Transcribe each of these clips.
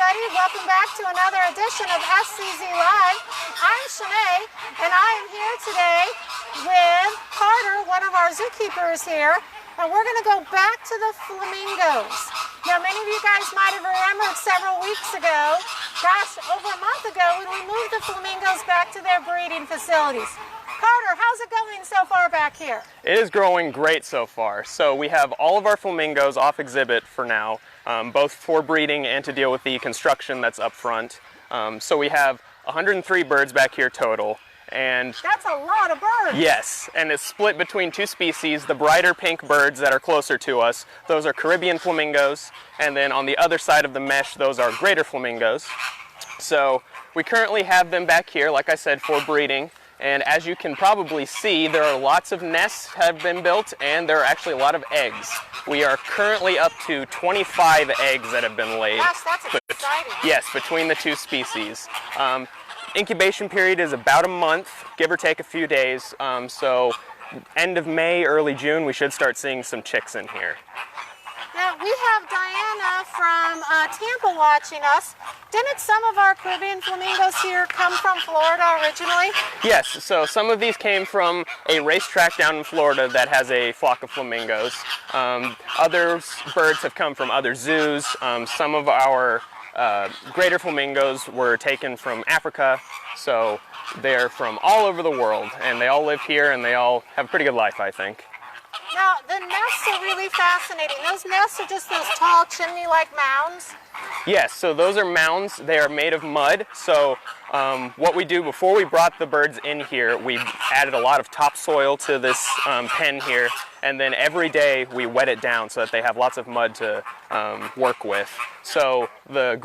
everybody. Welcome back to another edition of SCZ Live. I'm Shanae, and I am here today with Carter, one of our zookeepers here, and we're going to go back to the flamingos. Now, many of you guys might have remembered several weeks ago, gosh, over a month ago, when we moved the flamingos back to their breeding facilities. Carter, how's it going so far back here? It is growing great so far. So we have all of our flamingos off exhibit for now, both for breeding and to deal with the construction that's up front. So we have 103 birds back here total. And that's a lot of birds. Yes, and it's split between two species. The brighter pink birds that are closer to us, those are Caribbean flamingos, and then on the other side of the mesh, those are greater flamingos. So we currently have them back here, like I said, for breeding. And as you can probably see, there are lots of nests have been built, and there are actually a lot of eggs. We are currently up to 25 eggs that have been laid. Gosh, that's exciting. Yes, between the two species. Incubation period is about a month, give or take a few days. So end of May, early June, we should start seeing some chicks in here. Now, we have Diana from Tampa watching us. Didn't some of our Caribbean flamingos here come from Florida originally? Yes, so some of these came from a racetrack down in Florida that has a flock of flamingos. Other birds have come from other zoos. Some of our greater flamingos were taken from Africa, so they're from all over the world, and they all live here, and they all have a pretty good life, I think. Now, the nests are really fascinating. Those nests are just those tall chimney-like mounds? Yes, so those are mounds. They are made of mud. So what we do before we brought the birds in here, we added a lot of topsoil to this pen here, and then every day we wet it down so that they have lots of mud to work with. So the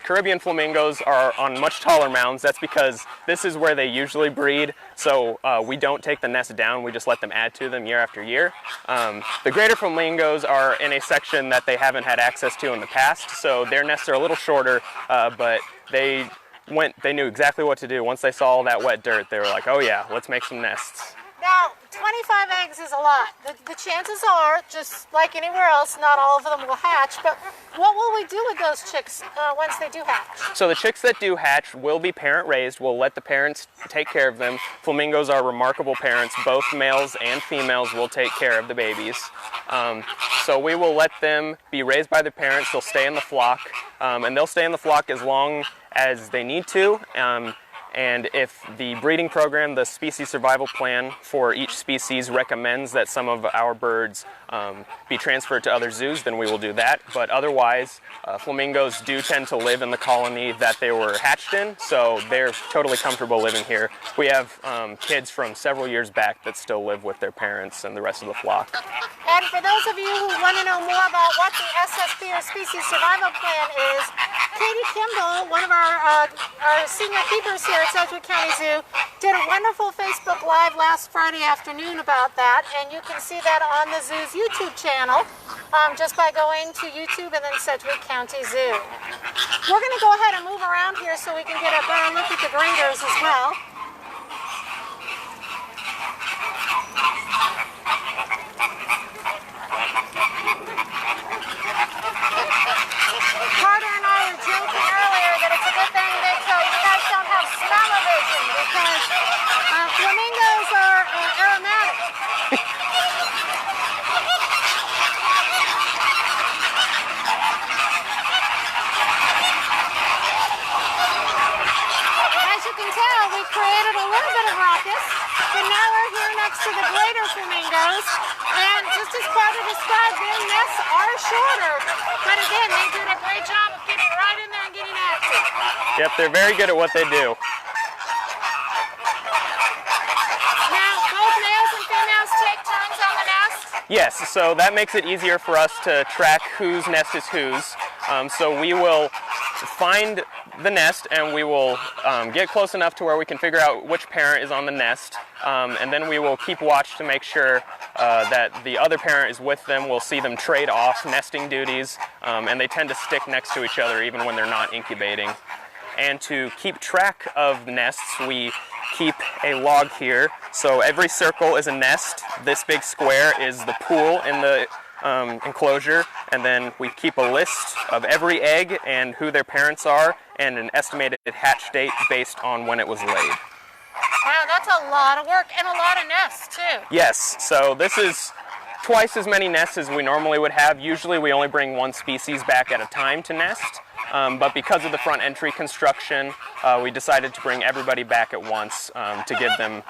Caribbean flamingos are on much taller mounds. That's because this is where they usually breed. So we don't take the nest down, we just let them add to them year after year. The greater flamingos are in a section that they haven't had access to in the past, so their nests are a little shorter, but they knew exactly what to do. Once they saw all that wet dirt, they were like, oh yeah, let's make some nests. Now, 25 eggs is a lot. The chances are, just like anywhere else, not all of them will hatch, but what will we do with those chicks once they do hatch? So the chicks that do hatch will be parent raised. We'll let the parents take care of them. Flamingos are remarkable parents. Both males and females will take care of the babies. So we will let them be raised by the parents. They'll stay in the flock, and they'll stay in the flock as long as they need to. And if the breeding program, the species survival plan for each species recommends that some of our birds be transferred to other zoos, then we will do that. But otherwise, flamingos do tend to live in the colony that they were hatched in, so they're totally comfortable living here. We have kids from several years back that still live with their parents and the rest of the flock. And for those of you who want to know more about what the SSP or Species Survival Plan is, Katie Kimball, one of our senior keepers here at Sedgwick County Zoo, did a wonderful Facebook Live last Friday afternoon about that, and you can see that on the zoo's YouTube channel just by going to YouTube and then Sedgwick County Zoo. We're going to go ahead and move around here so we can get a better look at the breeders as well. Carter and I were joking earlier that it's a good thing that you guys don't have smell-o-vision because flamingos are aromatic. As you can tell, we created a little bit of ruckus, but now we're here next to the greater flamingos, and just as Carter described, their nests are shorter, but again, they did a great job of getting right in there and getting active. Yep, they're very good at what they do. Now, both males and females take turns on the nest? Yes, so that makes it easier for us to track whose nest is whose. So we will find the nest and we will get close enough to where we can figure out which parent is on the nest, and then we will keep watch to make sure that the other parent is with them. We'll see them trade off nesting duties, and they tend to stick next to each other even when they're not incubating. And to keep track of nests, we keep a log here. So every circle is a nest. This big square is the pool in the enclosure, and then we keep a list of every egg and who their parents are and an estimated hatch date based on when it was laid. Wow, that's a lot of work and a lot of nests too. Yes, so this is twice as many nests as we normally would have. Usually we only bring one species back at a time to nest, but because of the front entry construction, we decided to bring everybody back at once to give them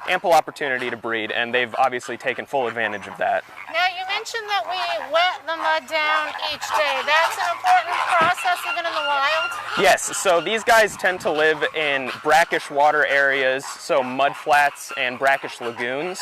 ample opportunity to breed, and they've obviously taken full advantage of that. Now, you mentioned that we wet the mud down each day. That's an important process even in the wild? Yes, so these guys tend to live in brackish water areas, so mud flats and brackish lagoons.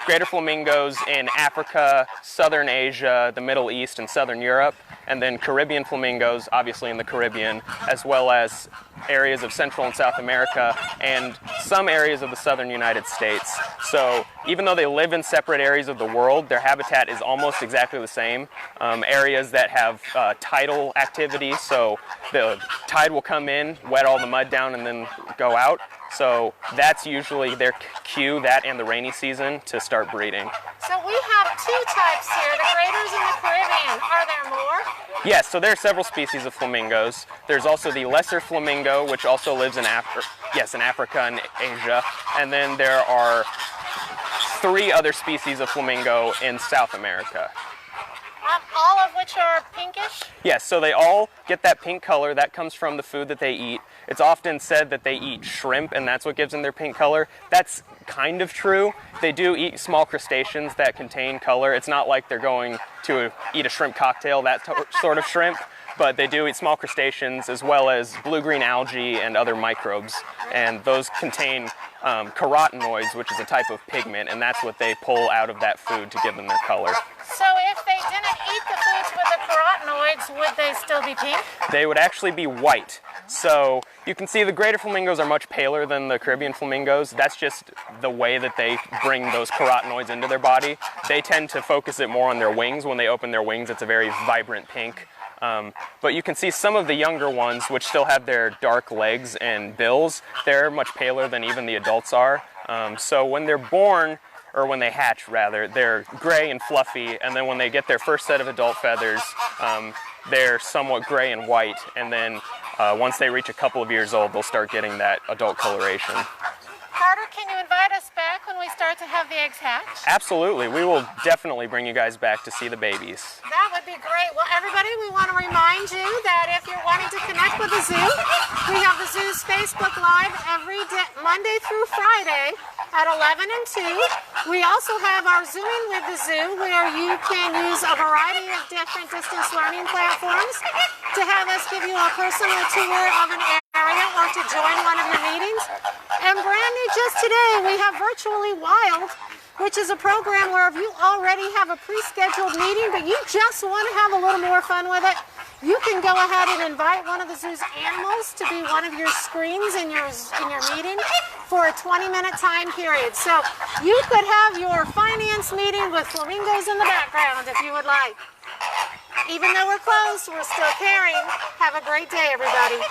Greater flamingos in Africa, Southern Asia, the Middle East, and Southern Europe, and then Caribbean flamingos, obviously in the Caribbean, as well as areas of Central and South America, and some areas of the southern United States. So even though they live in separate areas of the world, their habitat is almost exactly the same. Areas that have tidal activity, so the tide will come in, wet all the mud down, and then go out. So that's usually their cue, that and the rainy season, to start breeding. So we have two types here, the graders and the Caribbean. Are there more? Yes, so there are several species of flamingos. There's also the lesser flamingo, which also lives in Africa and Asia. And then there are 3 other species of flamingo in South America. All of which are pinkish? Yes, so they all get that pink color. That comes from the food that they eat. It's often said that they eat shrimp, and that's what gives them their pink color. That's kind of true. They do eat small crustaceans that contain color. It's not like they're going to eat a shrimp cocktail, that sort of shrimp, but they do eat small crustaceans as well as blue-green algae and other microbes, and those contain carotenoids, which is a type of pigment, and that's what they pull out of that food to give them their color. So if they didn't eat the foods with the carotenoids, would they still be pink? They would actually be white. So you can see the greater flamingos are much paler than the Caribbean flamingos. That's just the way that they bring those carotenoids into their body. They tend to focus it more on their wings. When they open their wings, it's a very vibrant pink. But you can see some of the younger ones, which still have their dark legs and bills, they're much paler than even the adults are. So when they're born, or when they hatch rather, they're gray and fluffy, and then when they get their first set of adult feathers, they're somewhat gray and white, and then once they reach a couple of years old, they'll start getting that adult coloration. Carter, can you invite us back when we start to have the eggs hatch? Absolutely. We will definitely bring you guys back to see the babies. That would be great. Well, everybody, we want to remind you that if you're wanting to connect with the zoo, we have the zoo's Facebook Live every day, Monday through Friday at 11 and 2. We also have our Zooming with the Zoo, where you can use a variety of different distance learning platforms to have us give you a personal tour of an area or to join one of your meetings. And brand new just today, we have Virtually Wild, which is a program where if you already have a pre-scheduled meeting, but you just want to have a little more fun with it, you can go ahead and invite one of the zoo's animals to be one of your screens in your meeting for a 20-minute time period. So you could have your finance meeting with flamingos in the background if you would like. Even though we're closed, we're still caring. Have a great day, everybody.